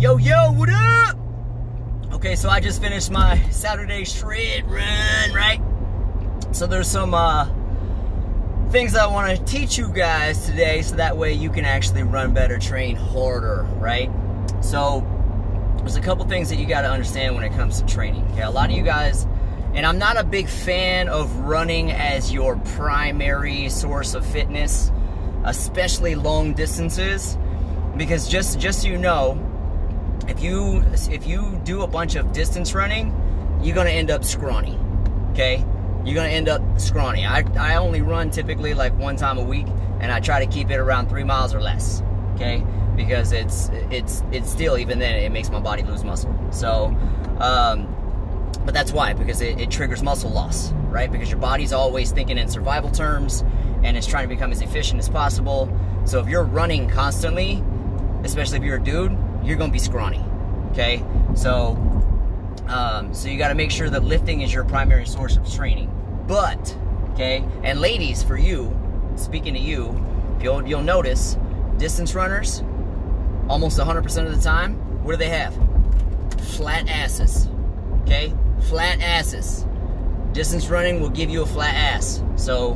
Yo, what up? Okay, so I just finished my Saturday shred run, right? So there's some things I want to teach you guys today so that way you can actually run better, train harder, right? So there's a couple things that you got to understand when it comes to training. Okay, a lot of you guys, and I'm not a big fan of running as your primary source of fitness, especially long distances, because just so you know, if you do a bunch of distance running, you're gonna end up scrawny. Okay, you're gonna end up scrawny. I only run typically like one time a week, and I try to keep it around 3 miles or less. Okay, because it's still, even then, it makes my body lose muscle. So, but that's why, because it triggers muscle loss, right? Because your body's always thinking in survival terms, and it's trying to become as efficient as possible. So if you're running constantly, especially if you're a dude, you're gonna be scrawny. Okay, so you got to make sure that lifting is your primary source of training. But okay, and ladies, for you, speaking to you, you'll notice distance runners, almost 100% of the time, what do they have? Flat asses. Okay, flat asses. Distance running will give you a flat ass. So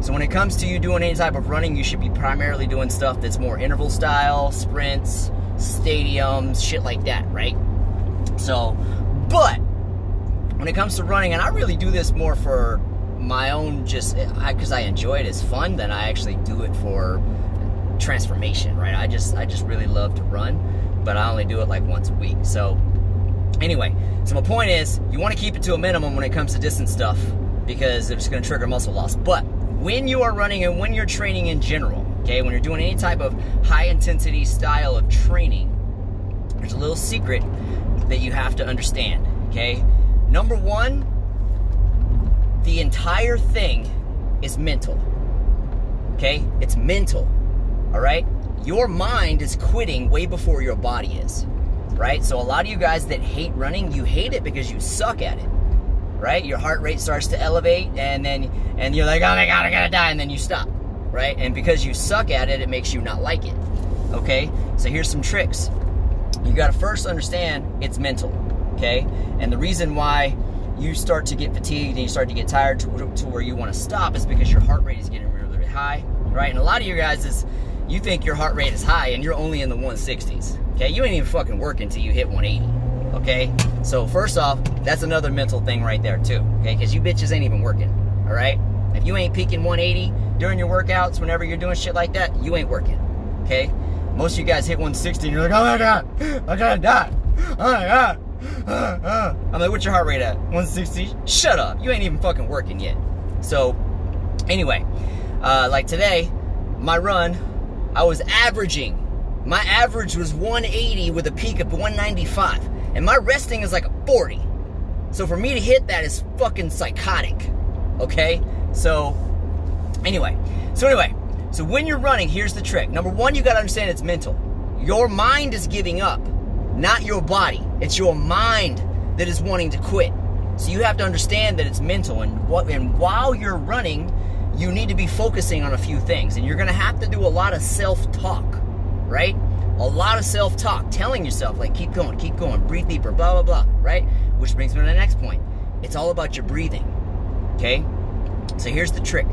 when it comes to you doing any type of running, you should be primarily doing stuff that's more interval style, sprints, stadiums, shit like that, right? So, but when it comes to running, and I really do this more for my own, because I enjoy it, it's fun, than I actually do it for transformation, right? I just really love to run, but I only do it like once a week. So anyway, so my point is, you want to keep it to a minimum when it comes to distance stuff, because it's going to trigger muscle loss. But when you are running and when you're training in general, okay, when you're doing any type of high intensity style of training, there's a little secret that you have to understand, okay? Number one, the entire thing is mental, okay? It's mental, all right? Your mind is quitting way before your body is, right? So a lot of you guys that hate running, you hate it because you suck at it, right? Your heart rate starts to elevate, and you're like, oh my God, I gotta die, and then you stop, right? And because you suck at it, it makes you not like it, okay? So here's some tricks. You gotta first understand it's mental, okay? And the reason why you start to get fatigued and you start to get tired to where you wanna stop is because your heart rate is getting really, really high, right? And a lot of you guys you think your heart rate is high and you're only in the 160s, okay? You ain't even fucking working until you hit 180, okay? So first off, that's another mental thing right there too, okay? Because you bitches ain't even working, all right? If you ain't peaking 180 during your workouts, whenever you're doing shit like that, you ain't working, okay? Most of you guys hit 160 and you're like, oh my God, I gotta die, oh my God. I'm like, what's your heart rate at? 160? Shut up, you ain't even fucking working yet. So anyway, like today, my run, I was averaging, my average was 180 with a peak of 195, and my resting is like a 40. So for me to hit that is fucking psychotic, okay? So anyway, so when you're running, here's the trick. Number one, you gotta understand it's mental. Your mind is giving up, not your body. It's your mind that is wanting to quit. So you have to understand that it's mental, and while you're running, you need to be focusing on a few things, and you're gonna have to do a lot of self-talk, right? A lot of self-talk, telling yourself, like, keep going, breathe deeper, blah, blah, blah, right? Which brings me to the next point. It's all about your breathing, okay? So here's the trick.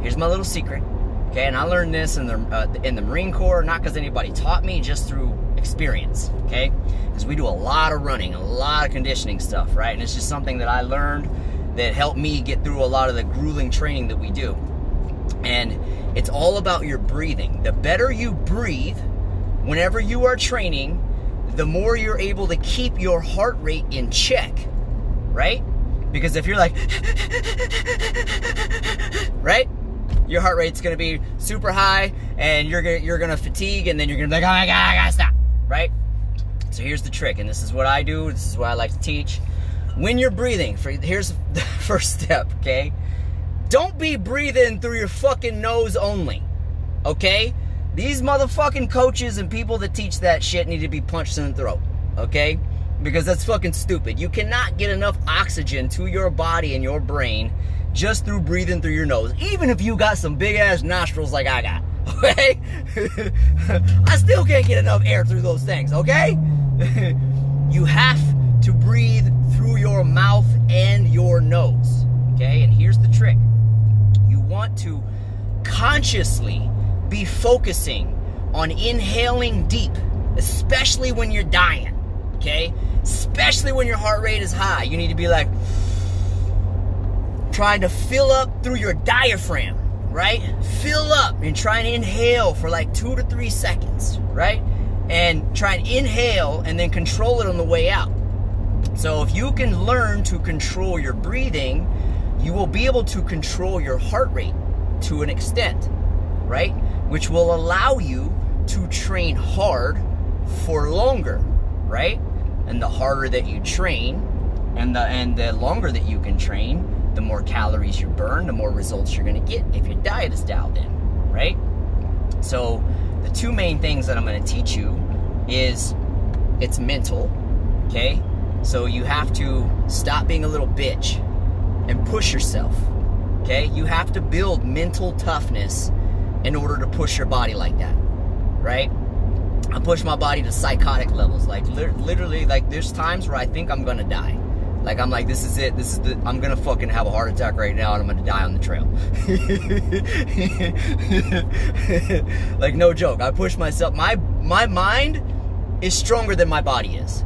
Here's my little secret, okay? And I learned this in the Marine Corps, not because anybody taught me, just through experience, okay? Because we do a lot of running, a lot of conditioning stuff, right? And it's just something that I learned that helped me get through a lot of the grueling training that we do. And it's all about your breathing. The better you breathe whenever you are training, the more you're able to keep your heart rate in check, right? Because if you're like, right? Your heart rate's gonna be super high, and you're gonna fatigue, and then you're gonna be like, oh my God, I gotta stop, right? So here's the trick, and this is what I do, this is what I like to teach. When you're breathing, here's the first step, okay? Don't be breathing through your fucking nose only, okay? These motherfucking coaches and people that teach that shit need to be punched in the throat, okay? Because that's fucking stupid. You cannot get enough oxygen to your body and your brain just through breathing through your nose, even if you got some big ass nostrils like I got, okay? I still can't get enough air through those things, okay? you have to breathe through your mouth and your nose, okay? And here's the trick. You want to consciously be focusing on inhaling deep, especially when you're dying, okay? Especially when your heart rate is high. You need to be like trying to fill up through your diaphragm, right? Fill up and try and inhale for like 2 to 3 seconds, right? And try and inhale and then control it on the way out. So if you can learn to control your breathing, you will be able to control your heart rate to an extent, right? Which will allow you to train hard for longer, right? And the harder that you train and the longer that you can train, the more calories you burn, the more results you're gonna get if your diet is dialed in, right? So the 2 main things that I'm gonna teach you is it's mental, okay? So you have to stop being a little bitch and push yourself, okay? You have to build mental toughness in order to push your body like that, right? I push my body to psychotic levels, like literally, like there's times where I think I'm gonna die. Like I'm like, this is it, I'm gonna fucking have a heart attack right now and I'm gonna die on the trail. Like no joke, I push myself, my mind is stronger than my body is.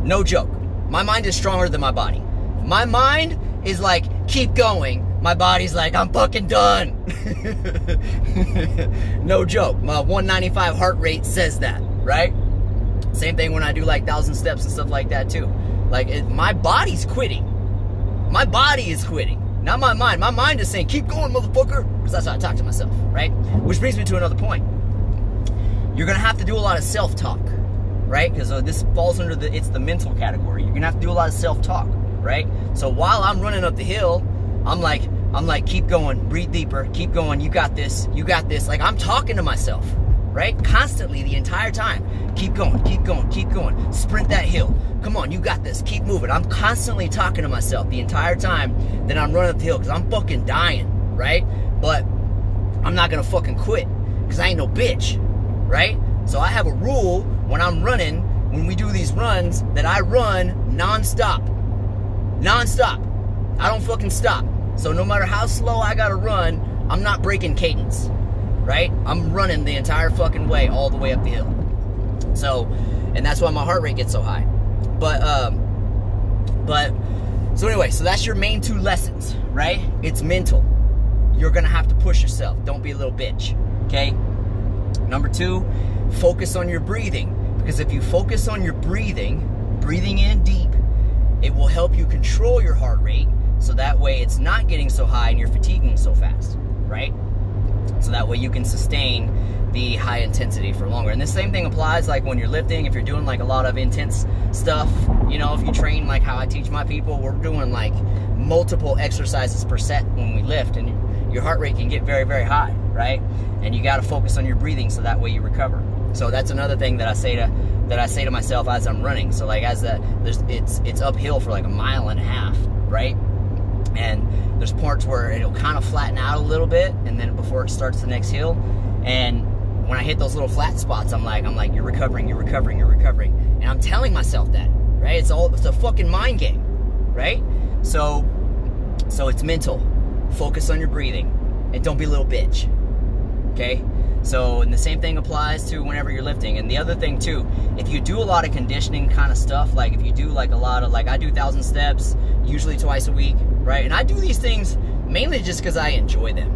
No joke, my mind is stronger than my body. My mind is like, keep going. My body's like, I'm fucking done. No joke. My 195 heart rate says that, right? Same thing when I do like 1,000 steps and stuff like that too. Like my body's quitting. My body is quitting. Not my mind. My mind is saying, keep going, motherfucker. Because that's how I talk to myself, right? Which brings me to another point. You're going to have to do a lot of self-talk, right? Because this falls under it's the mental category. You're going to have to do a lot of self-talk, right? So while I'm running up the hill, I'm like, keep going, breathe deeper, keep going, you got this, you got this. Like I'm talking to myself, right? Constantly the entire time. Keep going, keep going, keep going. Sprint that hill. Come on, you got this, keep moving. I'm constantly talking to myself the entire time that I'm running up the hill because I'm fucking dying, right? But I'm not gonna fucking quit because I ain't no bitch, right? So I have a rule when I'm running, when we do these runs, that I run non-stop. Non-stop. I don't fucking stop. So no matter how slow I gotta run, I'm not breaking cadence, right? I'm running the entire fucking way, all the way up the hill. So, and that's why my heart rate gets so high. So anyway, so that's your main 2 lessons, right? It's mental. You're gonna have to push yourself. Don't be a little bitch, okay? Number 2, focus on your breathing. Because if you focus on your breathing in deep, it will help you control your heart rate, so that way it's not getting so high and you're fatiguing so fast, right? So that way you can sustain the high intensity for longer. And the same thing applies like when you're lifting, if you're doing like a lot of intense stuff, you know, if you train like how I teach my people, we're doing like multiple exercises per set when we lift, and your heart rate can get very, very high, right? And you gotta focus on your breathing so that way you recover. So that's another thing that I say to myself as I'm running. So like it's uphill for like 1.5 miles, right? And there's parts where it'll kind of flatten out a little bit, and then before it starts the next hill. And when I hit those little flat spots, I'm like, you're recovering, you're recovering, you're recovering. And I'm telling myself that, right? It's a fucking mind game, right? So it's mental. Focus on your breathing and don't be a little bitch, okay? So, and the same thing applies to whenever you're lifting. And the other thing too, if you do a lot of conditioning kind of stuff, like if you do like a lot of, like I do 1,000 steps, usually twice a week, right? And I do these things mainly just because I enjoy them,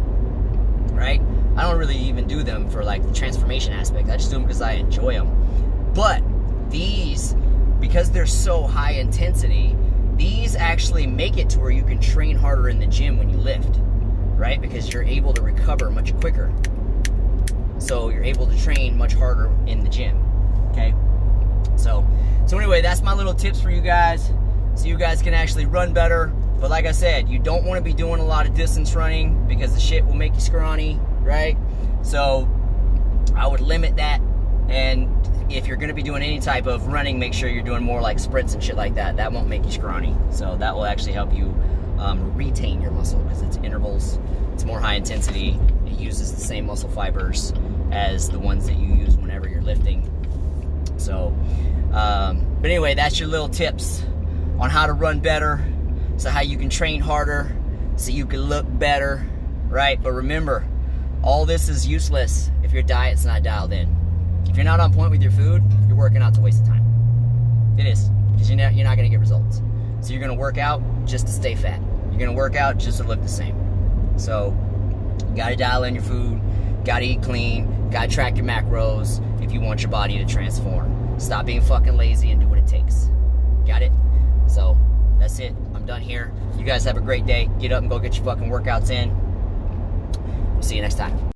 right? I don't really even do them for like the transformation aspect. I just do them because I enjoy them. But these, because they're so high intensity, these actually make it to where you can train harder in the gym when you lift, right? Because you're able to recover much quicker. So you're able to train much harder in the gym, okay? So anyway, that's my little tips for you guys, so you guys can actually run better. But like I said, you don't want to be doing a lot of distance running because the shit will make you scrawny, right? So I would limit that. And if you're going to be doing any type of running, make sure you're doing more like sprints and shit like that. That won't make you scrawny. So that will actually help you retain your muscle because it's intervals. It's more high intensity. It uses the same muscle fibers as the ones that you use whenever you're lifting. So But anyway, that's your little tips on how to run better, so how you can train harder, so you can look better, right? But remember, all this is useless if your diet's not dialed in. If you're not on point with your food, your working out's a waste of time. It is, because you're not going to get results. So you're going to work out just to stay fat. You're going to work out just to look the same. So you got to dial in your food, got to eat clean, got to track your macros if you want your body to transform. Stop being fucking lazy and do what it takes. Got it? So that's it. I'm done here. You guys have a great day. Get up and go get your fucking workouts in. We'll see you next time.